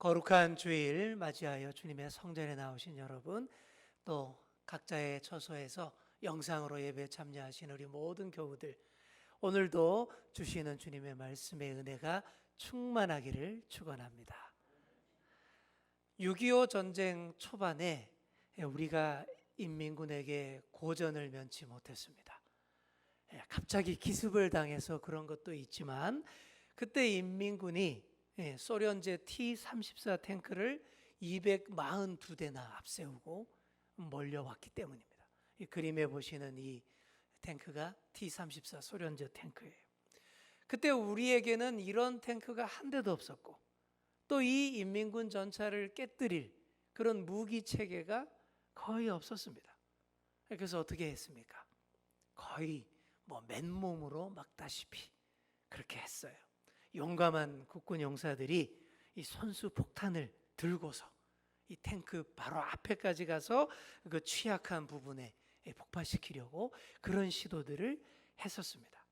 거룩한 주일 맞이하여 주님의 성전에 나오신 여러분, 또 각자의 처소에서 영상으로 예배 참여하신 우리 모든 교우들, 오늘도 주시는 주님의 말씀의 은혜가 충만하기를 축원합니다. 6.25 전쟁 초반에 우리가 인민군에게 고전을 면치 못했습니다. 갑자기 기습을 당해서 그런 것도 있지만, 그때 인민군이 소련제 T-34 탱크를 242대나 앞세우고 몰려왔기 때문입니다. 이 그림에 보시는 이 탱크가 T-34 소련제 탱크예요. 그때 우리에게는 이런 탱크가 한 대도 없었고, 또 이 인민군 전차를 깨뜨릴 그런 무기 체계가 거의 없었습니다. 그래서 어떻게 했습니까? 거의 맨몸으로 막다시피 그렇게 했어요. 용감한 국군 용사들이 이 손수 폭탄을 들고서 이 탱크 바로 앞에까지 가서 그 취약한 부분에 폭파시키려고 그런 시도들을 했었습니다.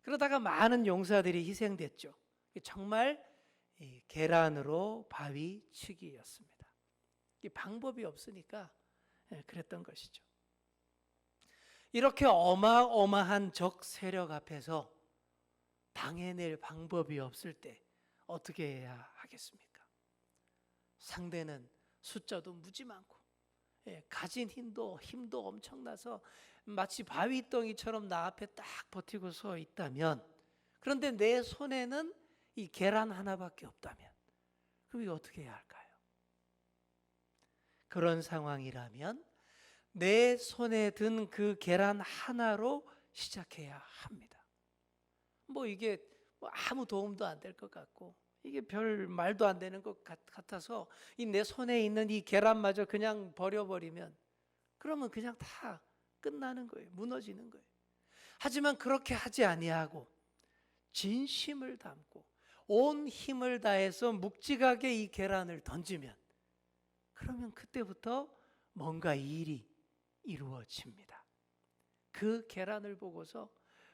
그러다가 많은 용사들이 희생됐죠. 정말 계란으로 바위 치기였습니다. 방법이 없으니까 그랬던 것이죠. 이렇게 어마어마한 적 세력 앞에서 당해낼 방법이 없을 때 어떻게 해야 하겠습니까? 상대는 숫자도 무지 많고, 가진 힘도 엄청나서 마치 바위덩이처럼 나 앞에 딱 버티고 서 있다면, 그런데 내 손에는 이 계란 하나밖에 없다면, 그럼 이거 어떻게 해야 할까요? 그런 상황이라면 내 손에 든 그 계란 하나로 시작해야 합니다. 이게 아무 도움도 안 될 것 같고, 이게 별 말도 안 되는 것 같아서 이 내 손에 있는 이 계란마저 그냥 버려버리면, 그러면 그냥 다 끝나는 거예요. 무너지는 거예요. 하지만 그렇게 하지 아니하고 진심을 담고 온 힘을 다해서 묵직하게 이 계란을 던지면, 그러면 그때부터 뭔가 일이 이루어집니다. 그 계란을 보고서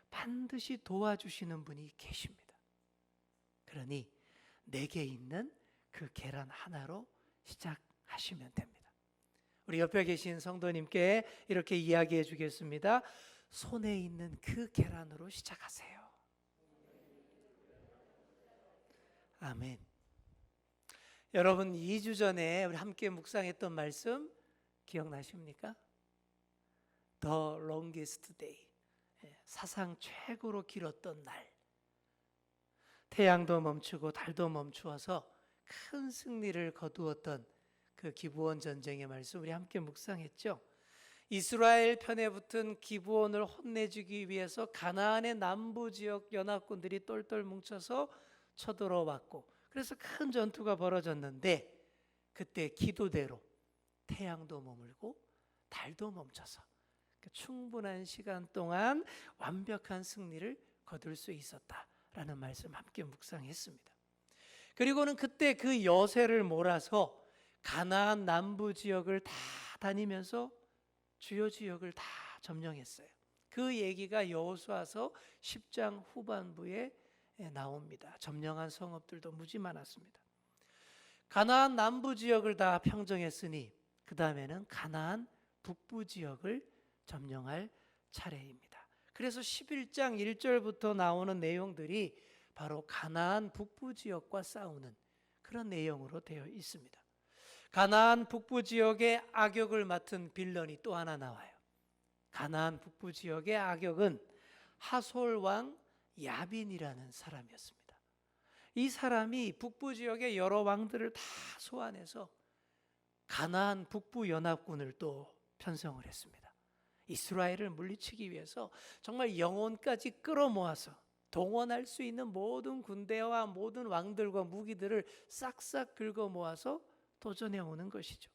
반드시 도와주시는 분이 계십니다. 그러니 내게 있는 그 계란 하나로 시작하시면 됩니다. 우리 옆에 계신 성도님께 이렇게 이야기해 주겠습니다. 손에 있는 그 계란으로 시작하세요. 아멘. 여러분, 2주 전에 우리 함께 묵상했던 말씀 기억나십니까? The longest day. 사상 최고로 길었던 날. 태양도 멈추고 달도 멈추어서 큰 승리를 거두었던 그 기브온 전쟁의 말씀 우리 함께 묵상했죠. 이스라엘 편에 붙은 기브온을 혼내주기 위해서 가나안의 남부 지역 연합군들이 똘똘 뭉쳐서 쳐들어왔고, 그래서 큰 전투가 벌어졌는데, 그때 기도대로 태양도 머물고 달도 멈춰서 충분한 시간 동안 완벽한 승리를 거둘 수 있었다라는 말씀 함께 묵상했습니다. 그리고는 그때 그 여세를 몰아서 가나안 남부 지역을 다 다니면서 주요 지역을 다 점령했어요. 그 얘기가 여호수아서 10장 후반부에 나옵니다. 점령한 성읍들도 무지 많았습니다. 가나안 남부 지역을 다 평정했으니 그 다음에는 가나안 북부 지역을 점령할 차례입니다. 그래서 11장 1절부터 나오는 내용들이 바로 가나안 북부 지역과 싸우는 그런 내용으로 되어 있습니다. 가나안 북부 지역의 악역을 맡은 빌런이 또 하나 나와요. 가나안 북부 지역의 악역은 하솔 왕 야빈이라는 사람이었습니다. 이 사람이 북부 지역의 여러 왕들을 다 소환해서 가나안 북부 연합군을 또 편성을 했습니다. 이스라엘을 물리치기 위해서 정말 영혼까지 끌어모아서 동원할 수 있는 모든 군대와 모든 왕들과 무기들을 싹싹 긁어 모아서 도전해 오는 것이죠.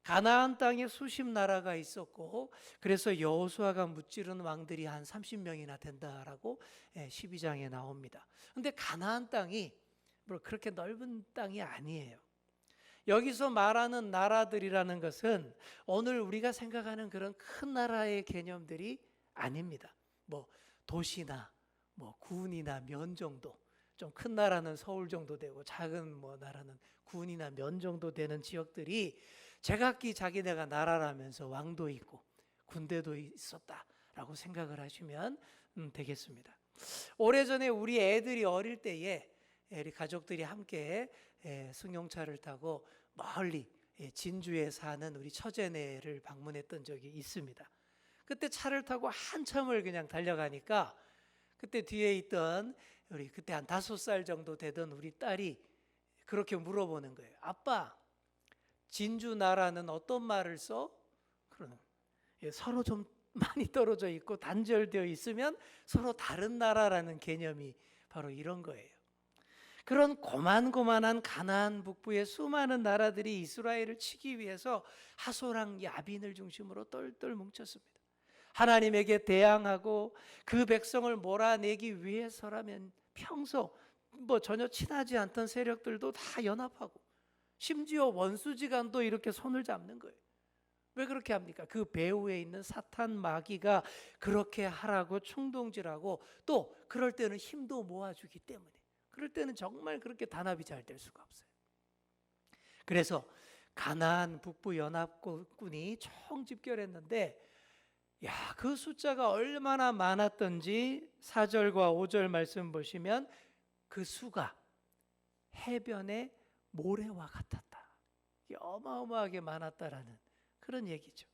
가나안 땅에 수십 나라가 있었고, 그래서 여호수아가 무찌른 왕들이 한 30명이나 된다라고 12장에 나옵니다. 그런데 가나안 땅이 그렇게 넓은 땅이 아니에요. 여기서 말하는 나라들이라는 것은 오늘 우리가 생각하는 그런 큰 나라의 개념들이 아닙니다. 도시나 군이나 면 정도, 좀 큰 나라는 서울 정도 되고 작은 뭐 나라는 군이나 면 정도 되는 지역들이 제각기 자기네가 나라라면서 왕도 있고 군대도 있었다라고 생각을 하시면 되겠습니다. 오래전에 우리 애들이 어릴 때에 우리 가족들이 함께 승용차를 타고 멀리 진주에 사는 우리 처제네를 방문했던 적이 있습니다. 그때 차를 타고 한참을 그냥 달려가니까 그때 뒤에 있던 우리 그때 한 5살 정도 되던 우리 딸이 그렇게 물어보는 거예요. 아빠, 진주 나라는 어떤 말을 써? 그러는 서로 좀 많이 떨어져 있고 단절되어 있으면 서로 다른 나라라는 개념이 바로 이런 거예요. 그런 고만고만한 가나안 북부의 수많은 나라들이 이스라엘을 치기 위해서 하소랑 야빈을 중심으로 똘똘 뭉쳤습니다. 하나님에게 대항하고 그 백성을 몰아내기 위해서라면 평소 전혀 친하지 않던 세력들도 다 연합하고 심지어 원수지간도 이렇게 손을 잡는 거예요. 왜 그렇게 합니까? 그 배후에 있는 사탄 마귀가 그렇게 하라고 충동질하고 또 그럴 때는 힘도 모아주기 때문에 그럴 때는 정말 그렇게 단합이 잘 될 수가 없어요. 그래서 가나안 북부 연합군이 총집결했는데 그 숫자가 얼마나 많았던지 4절과 5절 말씀 보시면 그 수가 해변의 모래와 같았다. 어마어마하게 많았다라는 그런 얘기죠.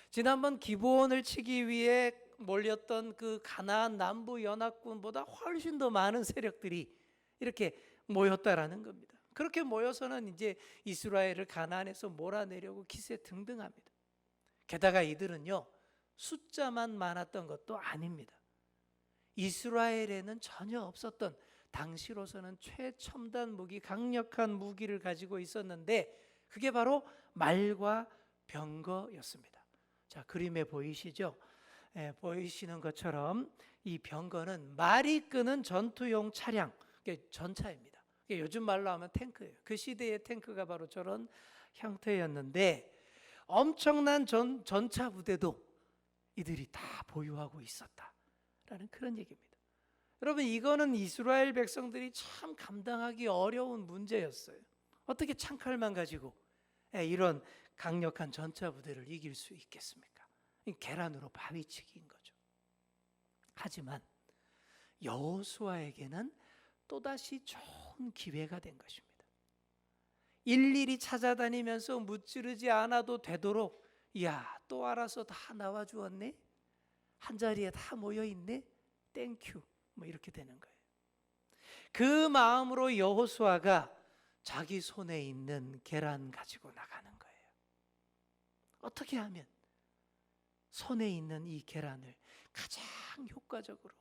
지난번 기브온을 치기 위해 몰렸던 그 가나안 남부 연합군보다 훨씬 더 많은 세력들이 이렇게 모였다라는 겁니다. 그렇게 모여서는 이제 이스라엘을 가나안에서 몰아내려고 기세등등합니다. 게다가 이들은요, 숫자만 많았던 것도 아닙니다. 이스라엘에는 전혀 없었던 당시로서는 최첨단 무기, 강력한 무기를 가지고 있었는데 그게 바로 말과 병거였습니다. 자, 그림에 보이시죠? 보이시는 것처럼 이 병거는 말이 끄는 전투용 차량, 전차입니다. 요즘 말로 하면 탱크예요. 그 시대의 탱크가 바로 저런 형태였는데 엄청난 전차 부대도 이들이 다 보유하고 있었다라는 그런 얘기입니다. 여러분, 이거는 이스라엘 백성들이 참 감당하기 어려운 문제였어요. 어떻게 창칼만 가지고 이런 강력한 전차 부대를 이길 수 있겠습니까? 계란으로 바위치기인 거죠. 하지만 여호수아에게는 또다시 좋은 기회가 된 것입니다. 일일이 찾아다니면서 무찌르지 않아도 되도록 또 알아서 다 나와주었네? 한자리에 다 모여있네? 땡큐 이렇게 되는 거예요. 그 마음으로 여호수아가 자기 손에 있는 계란 가지고 나가는 거예요. 어떻게 하면 손에 있는 이 계란을 가장 효과적으로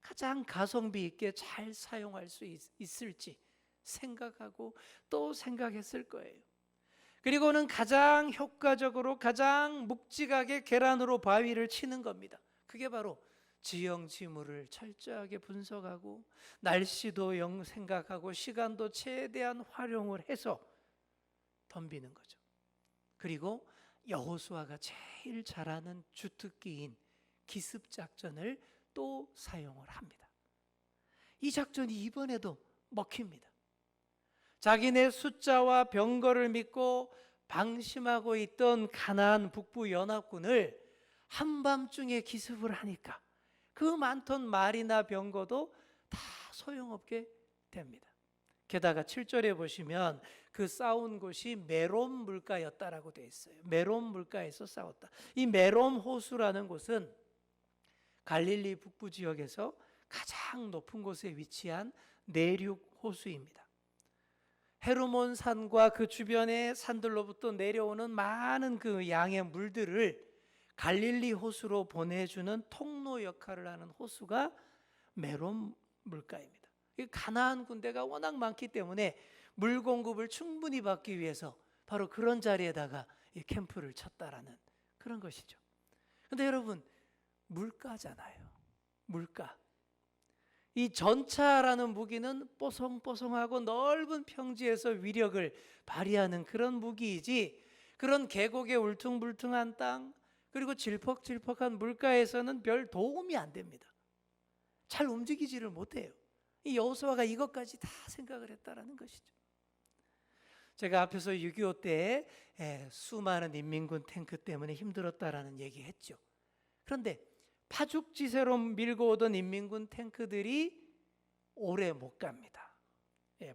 가장 가성비 있게 잘 사용할 수 있을지 생각하고 또 생각했을 거예요. 그리고는 가장 효과적으로 가장 묵직하게 계란으로 바위를 치는 겁니다. 그게 바로 지형지물을 철저하게 분석하고 날씨도 생각하고 시간도 최대한 활용을 해서 덤비는 거죠. 그리고 여호수아가 제일 잘하는 주특기인 기습작전을 또 사용을 합니다. 이 작전이 이번에도 먹힙니다. 자기네 숫자와 병거를 믿고 방심하고 있던 가나안 북부 연합군을 한밤중에 기습을 하니까 그 많던 말이나 병거도 다 소용없게 됩니다. 게다가 7절에 보시면 그 싸운 곳이 메롬 물가였다라고 되어 있어요. 메롬 물가에서 싸웠다. 이 메롬 호수라는 곳은 갈릴리 북부 지역에서 가장 높은 곳에 위치한 내륙 호수입니다. 헤르몬 산과 그 주변의 산들로부터 내려오는 많은 그 양의 물들을 갈릴리 호수로 보내주는 통로 역할을 하는 호수가 메롬 물가입니다. 가나안 군대가 워낙 많기 때문에 물 공급을 충분히 받기 위해서 바로 그런 자리에다가 캠프를 쳤다라는 그런 것이죠. 그런데 여러분, 물가잖아요. 물가. 이 전차라는 무기는 뽀송뽀송하고 넓은 평지에서 위력을 발휘하는 그런 무기이지 그런 계곡의 울퉁불퉁한 땅 그리고 질퍽질퍽한 물가에서는 별 도움이 안 됩니다. 잘 움직이지를 못해요. 이 여호수아가 이것까지 다 생각을 했다라는 것이죠. 제가 앞에서 6.25 때 수많은 인민군 탱크 때문에 힘들었다라는 얘기했죠. 그런데 파죽지세로 밀고 오던 인민군 탱크들이 오래 못 갑니다.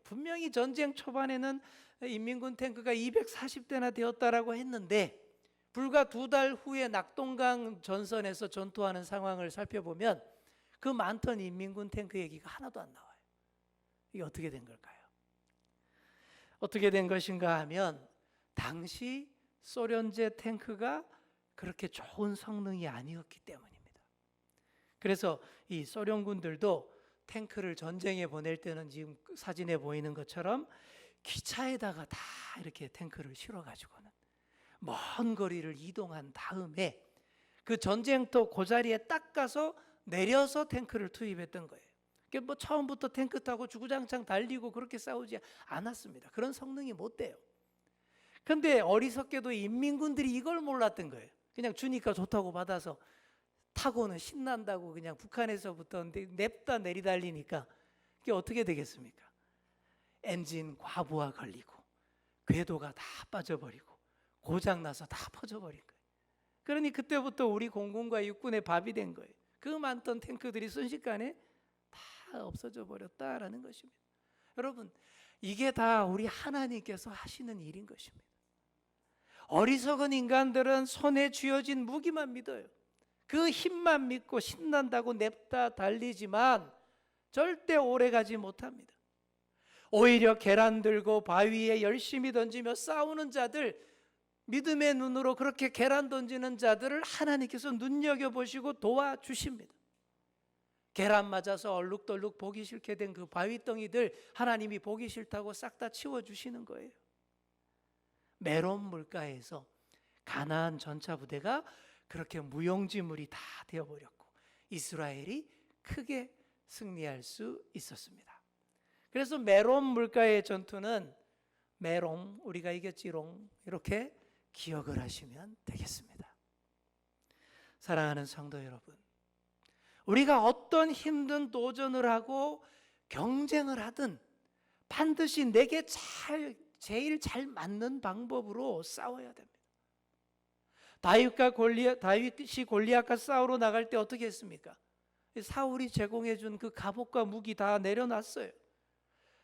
분명히 전쟁 초반에는 인민군 탱크가 240대나 되었다라고 했는데 불과 2달 후에 낙동강 전선에서 전투하는 상황을 살펴보면 그 많던 인민군 탱크 얘기가 하나도 안 나와요. 이게 어떻게 된 걸까요? 어떻게 된 것인가 하면 당시 소련제 탱크가 그렇게 좋은 성능이 아니었기 때문입니다. 그래서 이 소련군들도 탱크를 전쟁에 보낼 때는 지금 사진에 보이는 것처럼 기차에다가 다 이렇게 탱크를 실어가지고는 먼 거리를 이동한 다음에 그 전쟁터 그 자리에 딱 가서 내려서 탱크를 투입했던 거예요. 그러니까 뭐 처음부터 탱크 타고 주구장창 달리고 그렇게 싸우지 않았습니다. 그런 성능이 못 돼요. 그런데 어리석게도 인민군들이 이걸 몰랐던 거예요. 그냥 주니까 좋다고 받아서 타고는 신난다고 그냥 북한에서부터 냅다 내리달리니까 그게 어떻게 되겠습니까? 엔진 과부하 걸리고 궤도가 다 빠져버리고 고장나서 다 퍼져버린 거예요. 그러니 그때부터 우리 공군과 육군의 밥이 된 거예요. 그 많던 탱크들이 순식간에 다 없어져 버렸다라는 것입니다. 여러분, 이게 다 우리 하나님께서 하시는 일인 것입니다. 어리석은 인간들은 손에 쥐어진 무기만 믿어요. 그 힘만 믿고 신난다고 냅다 달리지만 절대 오래가지 못합니다. 오히려 계란 들고 바위에 열심히 던지며 싸우는 자들, 믿음의 눈으로 그렇게 계란 던지는 자들을 하나님께서 눈여겨보시고 도와주십니다. 계란 맞아서 얼룩덜룩 보기 싫게 된 그 바위덩이들 하나님이 보기 싫다고 싹 다 치워주시는 거예요. 메론 물가에서 가나안 전차 부대가 그렇게 무용지물이 다 되어버렸고 이스라엘이 크게 승리할 수 있었습니다. 그래서 메론 물가의 전투는 메롱 우리가 이겼지롱 이렇게 기억을 하시면 되겠습니다. 사랑하는 성도 여러분, 우리가 어떤 힘든 도전을 하고 경쟁을 하든 반드시 내게 제일 잘 맞는 방법으로 싸워야 됩니다. 다윗이 골리앗과 싸우러 나갈 때 어떻게 했습니까? 사울이 제공해 준 그 갑옷과 무기 다 내려놨어요.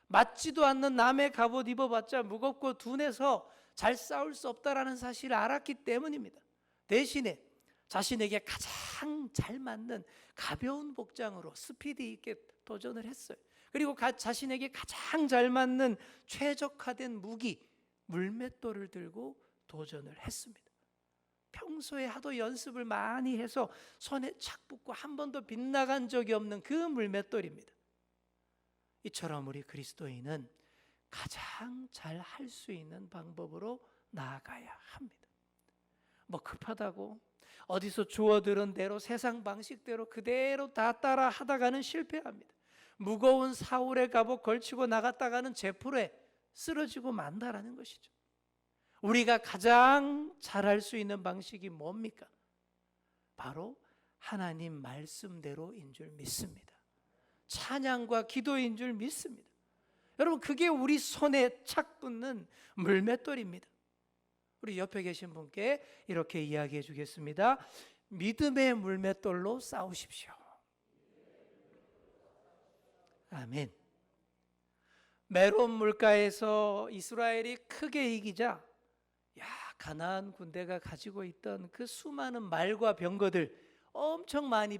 맞지도 않는 남의 갑옷 입어봤자 무겁고 둔해서 잘 싸울 수 없다라는 사실을 알았기 때문입니다. 대신에 자신에게 가장 잘 맞는 가벼운 복장으로 스피드 있게 도전을 했어요. 그리고 자신에게 가장 잘 맞는 최적화된 무기 물맷돌을 들고 도전을 했습니다. 평소에 하도 연습을 많이 해서 손에 착 붙고 한 번도 빗나간 적이 없는 그 물맷돌입니다. 이처럼 우리 그리스도인은 가장 잘 할 수 있는 방법으로 나아가야 합니다. 뭐 급하다고 어디서 주워들은 대로 세상 방식대로 그대로 다 따라 하다가는 실패합니다. 무거운 사울의 갑옷 걸치고 나갔다가는 제풀에 쓰러지고 만다라는 것이죠. 우리가 가장 잘할 수 있는 방식이 뭡니까? 바로 하나님 말씀대로인 줄 믿습니다. 찬양과 기도인 줄 믿습니다. 여러분, 그게 우리 손에 착 붙는 물맷돌입니다. 우리 옆에 계신 분께 이렇게 이야기해 주겠습니다. 믿음의 물맷돌로 싸우십시오. 아멘. 메론 물가에서 이스라엘이 크게 이기자 가나안 군대가 가지고 있던 그 수많은 말과 병거들 엄청 많이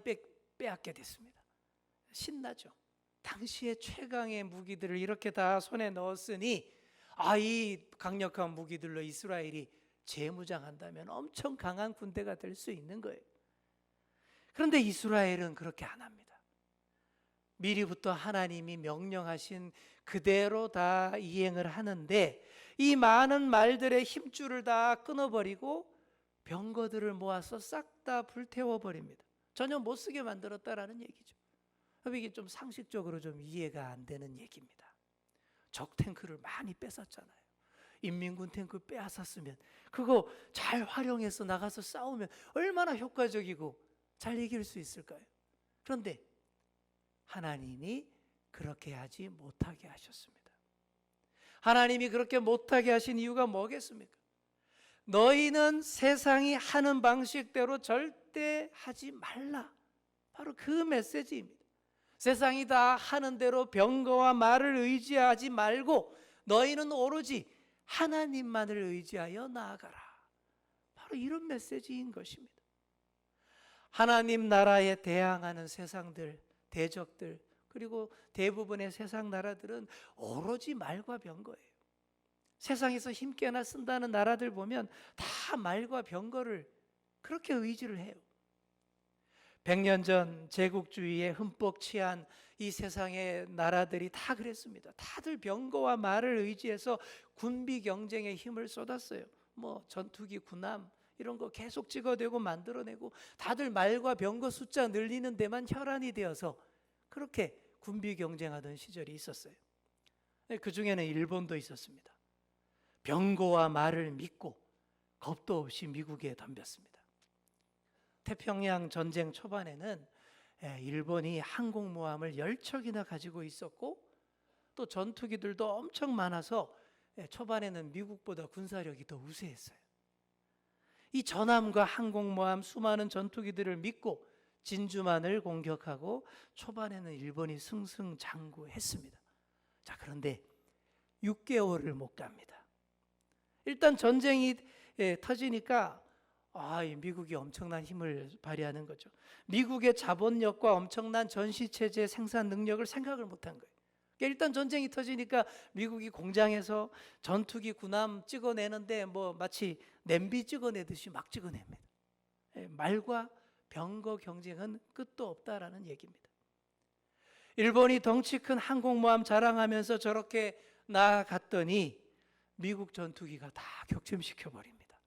빼앗게 됐습니다. 신나죠. 당시의 최강의 무기들을 이렇게 다 손에 넣었으니 이 강력한 무기들로 이스라엘이 재무장한다면 엄청 강한 군대가 될 수 있는 거예요. 그런데 이스라엘은 그렇게 안 합니다. 미리부터 하나님이 명령하신 그대로 다 이행을 하는데 이 많은 말들의 힘줄을 다 끊어버리고 병거들을 모아서 싹 다 불태워버립니다. 전혀 못 쓰게 만들었다라는 얘기죠. 이게 좀 상식적으로 좀 이해가 안 되는 얘기입니다. 적 탱크를 많이 뺏었잖아요. 인민군 탱크 빼앗았으면 그거 잘 활용해서 나가서 싸우면 얼마나 효과적이고 잘 이길 수 있을까요? 그런데 하나님이 그렇게 하지 못하게 하셨습니다. 하나님이 그렇게 못하게 하신 이유가 뭐겠습니까? 너희는 세상이 하는 방식대로 절대 하지 말라. 바로 그 메시지입니다. 세상이 다 하는 대로 병거와 말을 의지하지 말고 너희는 오로지 하나님만을 의지하여 나아가라. 바로 이런 메시지인 것입니다. 하나님 나라에 대항하는 세상들, 대적들, 그리고 대부분의 세상 나라들은 오로지 말과 병거예요. 세상에서 힘께나 쓴다는 나라들 보면 다 말과 병거를 그렇게 의지를 해요. 100년 전 제국주의에 흠뻑 취한 이 세상의 나라들이 다 그랬습니다. 다들 병거와 말을 의지해서 군비 경쟁에 힘을 쏟았어요. 뭐 전투기, 군함 이런 거 계속 찍어대고 만들어내고 다들 말과 병거 숫자 늘리는 데만 혈안이 되어서 그렇게 군비 경쟁하던 시절이 있었어요. 그 중에는 일본도 있었습니다. 병거와 말을 믿고 겁도 없이 미국에 덤볐습니다. 태평양 전쟁 초반에는 일본이 항공모함을 10척이나 가지고 있었고 또 전투기들도 엄청 많아서 초반에는 미국보다 군사력이 더 우세했어요. 이 전함과 항공모함 수많은 전투기들을 믿고 진주만을 공격하고 초반에는 일본이 승승장구했습니다. 자, 그런데 6개월을 못 갑니다. 일단 전쟁이 터지니까 미국이 엄청난 힘을 발휘하는 거죠. 미국의 자본력과 엄청난 전시체제 생산 능력을 생각을 못한 거예요. 일단 전쟁이 터지니까 미국이 공장에서 전투기, 군함 찍어내는데 뭐 마치 냄비 찍어내듯이 막 찍어냅니다. 말과 병거 경쟁은 끝도 없다라는 얘기입니다. 일본이 덩치 큰 항공모함 자랑하면서 저렇게 나아갔더니 미국 전투기가 다 격침시켜버립니다.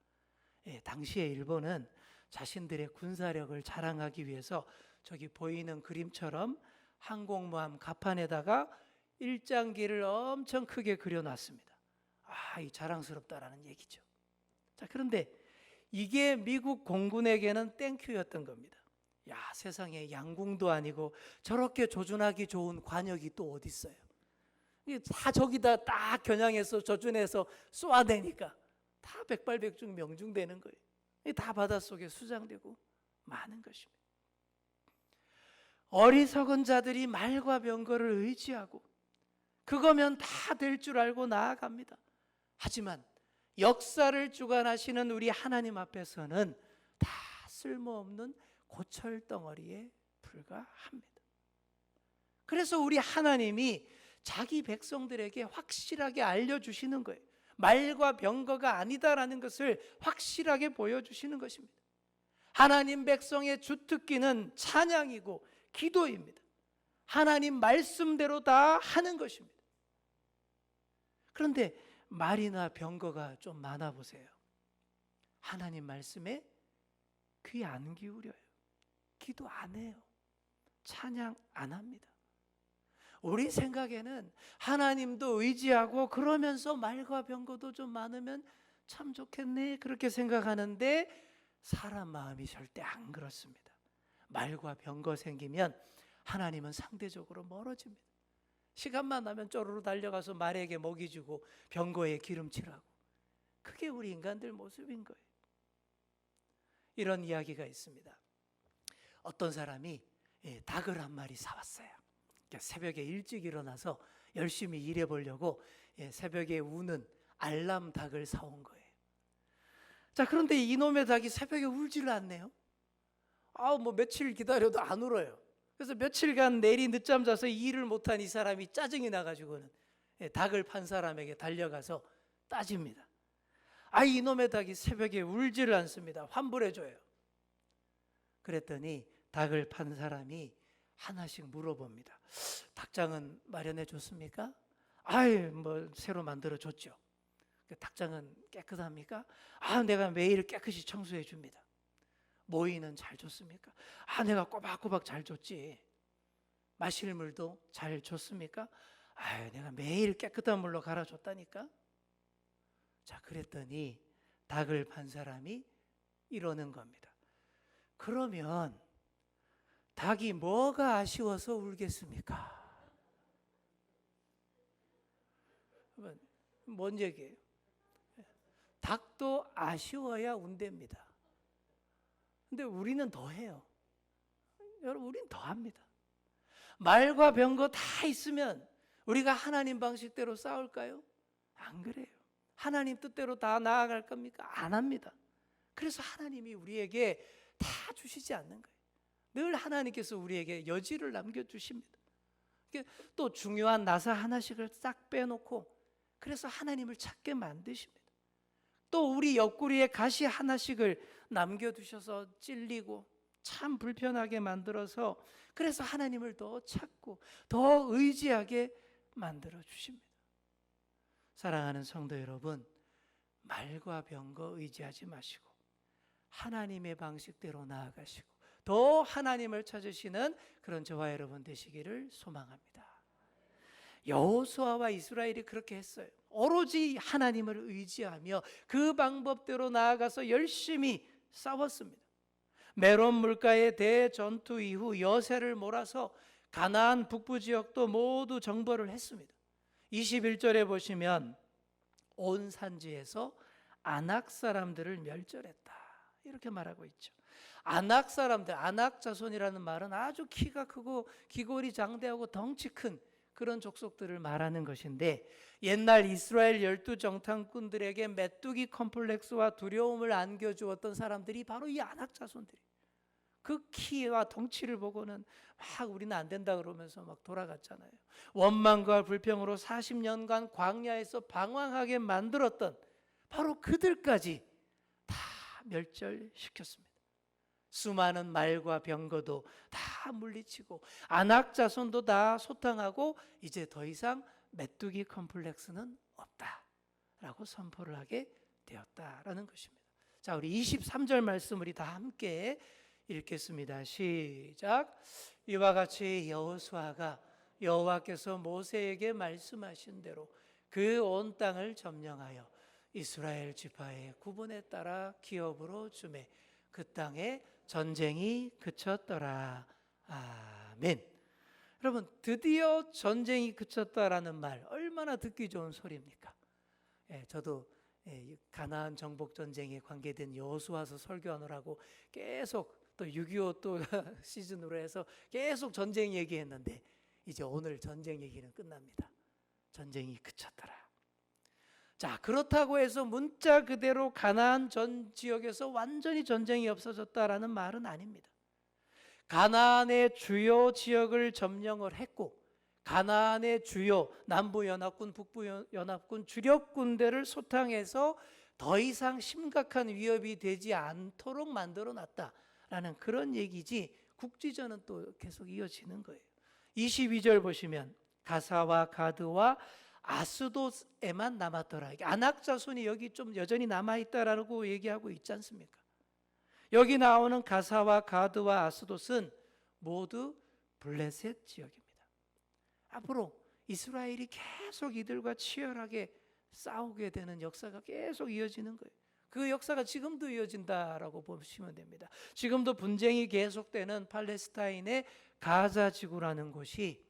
당시에 일본은 자신들의 군사력을 자랑하기 위해서 저기 보이는 그림처럼 항공모함 갑판에다가 일장기를 엄청 크게 그려놨습니다. 이 자랑스럽다라는 얘기죠. 자, 그런데 이게 미국 공군에게는 땡큐였던 겁니다. 세상에 양궁도 아니고 저렇게 조준하기 좋은 관역이 또 어디 있어요? 다 저기다 딱 겨냥해서 조준해서 쏘아대니까 다 백발백중 명중되는 거예요. 다 바닷속에 수장되고 많은 것입니다. 어리석은 자들이 말과 병거를 의지하고 그거면 다 될 줄 알고 나아갑니다. 하지만 역사를 주관하시는 우리 하나님 앞에서는 다 쓸모없는 고철덩어리에 불과합니다. 그래서 우리 하나님이 자기 백성들에게 확실하게 알려주시는 거예요. 말과 병거가 아니다라는 것을 확실하게 보여주시는 것입니다. 하나님 백성의 주특기는 찬양이고 기도입니다. 하나님 말씀대로 다 하는 것입니다. 그런데 말이나 병거가 좀 많아 보세요. 하나님 말씀에 귀 안 기울여요. 기도 안 해요. 찬양 안 합니다. 우리 생각에는 하나님도 의지하고 그러면서 말과 병거도 좀 많으면 참 좋겠네 그렇게 생각하는데 사람 마음이 절대 안 그렇습니다. 말과 병거 생기면 하나님은 상대적으로 멀어집니다. 시간만 나면 쪼르르 달려가서 말에게 먹이 주고 병거에 기름칠하고 그게 우리 인간들 모습인 거예요. 이런 이야기가 있습니다. 어떤 사람이 닭을 한 마리 사왔어요. 새벽에 일찍 일어나서 열심히 일해보려고 새벽에 우는 알람 닭을 사온 거예요. 자, 그런데 이놈의 닭이 새벽에 울지를 않네요. 뭐 며칠 기다려도 안 울어요. 그래서 며칠간 내리 늦잠 자서 일을 못한 이 사람이 짜증이 나가지고는 닭을 판 사람에게 달려가서 따집니다. 이놈의 닭이 새벽에 울지를 않습니다. 환불해줘요. 그랬더니 닭을 판 사람이 하나씩 물어봅니다. 닭장은 마련해 줬습니까? 뭐 새로 만들어 줬죠. 닭장은 깨끗합니까? 내가 매일 깨끗이 청소해 줍니다. 모이는 잘 줬습니까? 내가 꼬박꼬박 잘 줬지. 마실 물도 잘 줬습니까? 내가 매일 깨끗한 물로 갈아줬다니까. 자, 그랬더니 닭을 판 사람이 이러는 겁니다. 그러면 닭이 뭐가 아쉬워서 울겠습니까? 그러면 뭔 얘기예요? 닭도 아쉬워야 운답니다. 근데 우리는 더 해요. 여러분, 우리는 더 합니다. 말과 병거 다 있으면 우리가 하나님 방식대로 싸울까요? 안 그래요. 하나님 뜻대로 다 나아갈 겁니까? 안 합니다. 그래서 하나님이 우리에게 다 주시지 않는 거예요. 늘 하나님께서 우리에게 여지를 남겨주십니다. 또 중요한 나사 하나씩을 싹 빼놓고 그래서 하나님을 찾게 만드십니다. 또 우리 옆구리에 가시 하나씩을 남겨두셔서 찔리고 참 불편하게 만들어서 그래서 하나님을 더 찾고 더 의지하게 만들어 주십니다. 사랑하는 성도 여러분, 말과 병거 의지하지 마시고 하나님의 방식대로 나아가시고 더 하나님을 찾으시는 그런 저와 여러분 되시기를 소망합니다. 여호수아와 이스라엘이 그렇게 했어요. 오로지 하나님을 의지하며 그 방법대로 나아가서 열심히 싸웠습니다. 메론 물가의 대전투 이후 여세를 몰아서 가나안 북부 지역도 모두 정벌을 했습니다. 21절에 보시면 온 산지에서 아낙 사람들을 멸절했다 이렇게 말하고 있죠. 아낙 사람들, 아낙 자손이라는 말은 아주 키가 크고 기골이 장대하고 덩치 큰 그런 족속들을 말하는 것인데 옛날 이스라엘 12정탐꾼들에게 메뚜기 컴플렉스와 두려움을 안겨주었던 사람들이 바로 이 아낙 자손들이에요. 그 키와 덩치를 보고는 막 우리는 안 된다 그러면서 막 돌아갔잖아요. 원망과 불평으로 40년간 광야에서 방황하게 만들었던 바로 그들까지 다 멸절시켰습니다. 수많은 말과 병거도 다 물리치고 아낙 자손도 다 소탕하고 이제 더 이상 메뚜기 컴플렉스는 없다라고 선포를 하게 되었다라는 것입니다. 자, 우리 23절 말씀 우리 다 함께 읽겠습니다. 시작. 이와 같이 여호수아가 여호와께서 모세에게 말씀하신 대로 그 온 땅을 점령하여 이스라엘 지파의 구분에 따라 기업으로 주매 그 땅에 전쟁이 그쳤더라. 아멘. 여러분, 드디어 전쟁이 그쳤다라는 말 얼마나 듣기 좋은 소리입니까? 저도 가나안 정복 전쟁에 관계된 여호수아서 설교하느라고 계속 또 6.25 또 시즌으로 해서 계속 전쟁 얘기했는데 이제 오늘 전쟁 얘기는 끝납니다. 전쟁이 그쳤더라. 자, 그렇다고 해서 문자 그대로 가나안 전 지역에서 완전히 전쟁이 없어졌다라는 말은 아닙니다. 가나안의 주요 지역을 점령을 했고 가나안의 주요 남부연합군, 북부연합군 주력 군대를 소탕해서 더 이상 심각한 위협이 되지 않도록 만들어놨다라는 그런 얘기지 국지전은 또 계속 이어지는 거예요. 22절 보시면 가사와 가드와 아스돗에만 남았더라. 아낙 자손이 여기 좀 여전히 남아있다라고 얘기하고 있지 않습니까? 여기 나오는 가사와 가드와 아스돗은 모두 블레셋 지역입니다. 앞으로 이스라엘이 계속 이들과 치열하게 싸우게 되는 역사가 계속 이어지는 거예요. 그 역사가 지금도 이어진다라고 보시면 됩니다. 지금도 분쟁이 계속되는 팔레스타인의 가자 지구라는 곳이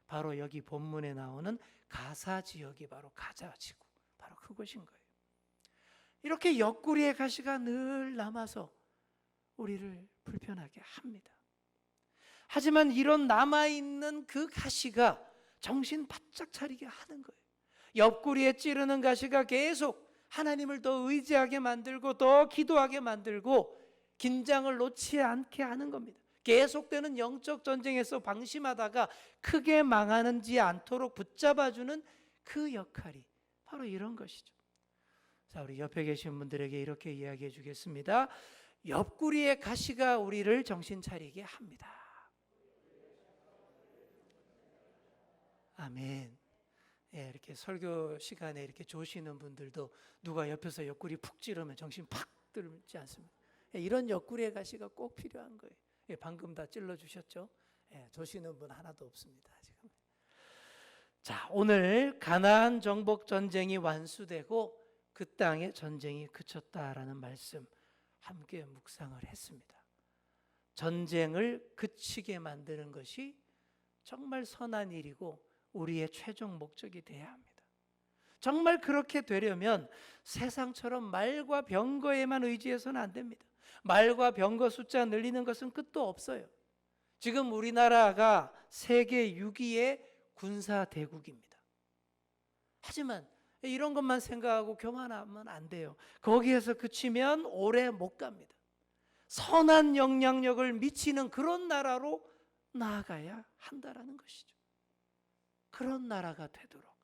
바로 여기 본문에 나오는 가사 지역이 바로 가자 지구, 바로 그곳인 거예요. 이렇게 옆구리의 가시가 늘 남아서 우리를 불편하게 합니다. 하지만 이런 남아있는 그 가시가 정신 바짝 차리게 하는 거예요. 옆구리에 찌르는 가시가 계속 하나님을 더 의지하게 만들고 더 기도하게 만들고 긴장을 놓지 않게 하는 겁니다. 계속되는 영적 전쟁에서 방심하다가 크게 망하지 않도록 붙잡아주는 그 역할이 바로 이런 것이죠. 자, 우리 옆에 계신 분들에게 이렇게 이야기해 주겠습니다. 옆구리의 가시가 우리를 정신 차리게 합니다. 아멘. 이렇게 설교 시간에 이렇게 조시는 분들도 누가 옆에서 옆구리 푹 찌르면 정신 팍 들지 않습니까? 이런 옆구리의 가시가 꼭 필요한 거예요. 방금 다 찔러주셨죠? 조시는 분 하나도 없습니다. 지금. 자, 오늘 가나안 정복 전쟁이 완수되고 그 땅에 전쟁이 그쳤다라는 말씀 함께 묵상을 했습니다. 전쟁을 그치게 만드는 것이 정말 선한 일이고 우리의 최종 목적이 되어야 합니다. 정말 그렇게 되려면 세상처럼 말과 병거에만 의지해서는 안 됩니다. 말과 병거 숫자 늘리는 것은 끝도 없어요. 지금 우리나라가 세계 6위의 군사 대국입니다. 하지만 이런 것만 생각하고 교만하면 안 돼요. 거기에서 그치면 오래 못 갑니다. 선한 영향력을 미치는 그런 나라로 나아가야 한다라는 것이죠. 그런 나라가 되도록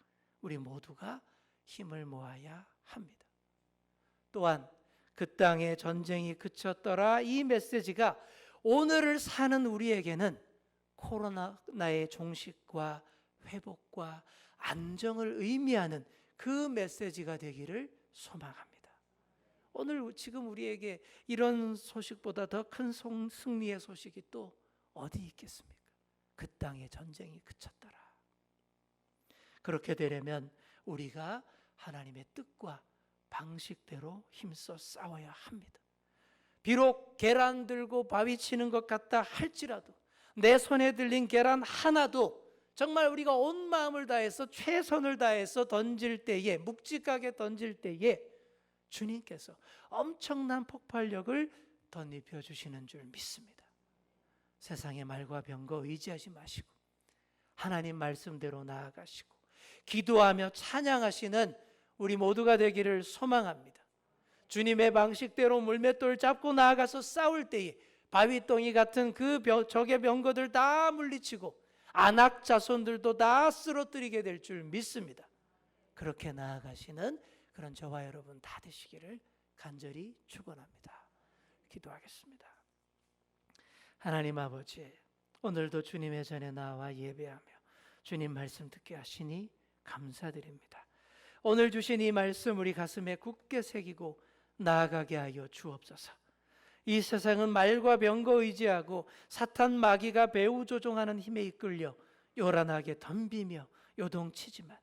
우리 모두가 힘을 모아야 합니다. 또한 그 땅에 전쟁이 그쳤더라, 이 메시지가 오늘을 사는 우리에게는 코로나의 종식과 회복과 안정을 의미하는 그 메시지가 되기를 소망합니다. 오늘 지금 우리에게 이런 소식보다 더 큰 승리의 소식이 또 어디 있겠습니까? 그 땅에 전쟁이 그쳤더라. 그렇게 되려면 우리가 하나님의 뜻과 방식대로 힘써 싸워야 합니다. 비록 계란 들고 바위 치는 것 같다 할지라도 내 손에 들린 계란 하나도 정말 우리가 온 마음을 다해서 최선을 다해서 던질 때에, 묵직하게 던질 때에 주님께서 엄청난 폭발력을 덧입혀 주시는 줄 믿습니다. 세상의 말과 병거 의지하지 마시고 하나님 말씀대로 나아가시고 기도하며 찬양하시는 우리 모두가 되기를 소망합니다. 주님의 방식대로 물맷돌 잡고 나아가서 싸울 때에 바위덩이 같은 그 적의 병거들 다 물리치고 안악 자손들도 다 쓰러뜨리게 될 줄 믿습니다. 그렇게 나아가시는 그런 저와 여러분 다 되시기를 간절히 축원합니다. 기도하겠습니다. 하나님 아버지, 오늘도 주님의 전에 나와 예배하며 주님 말씀 듣게 하시니 감사드립니다. 오늘 주신 이 말씀 우리 가슴에 굳게 새기고 나아가게 하여 주옵소서. 이 세상은 말과 병거 의지하고 사탄 마귀가 배후 조종하는 힘에 이끌려 요란하게 덤비며 요동치지만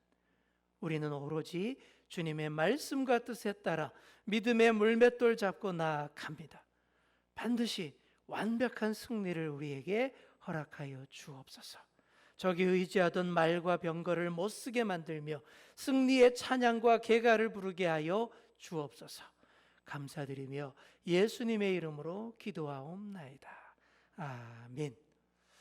우리는 오로지 주님의 말씀과 뜻에 따라 믿음의 물맷돌 잡고 나아갑니다. 반드시 완벽한 승리를 우리에게 허락하여 주옵소서. 적이 의지하던 말과 병거를 못쓰게 만들며 승리의 찬양과 개가를 부르게 하여 주옵소서. 감사드리며 예수님의 이름으로 기도하옵나이다. 아멘.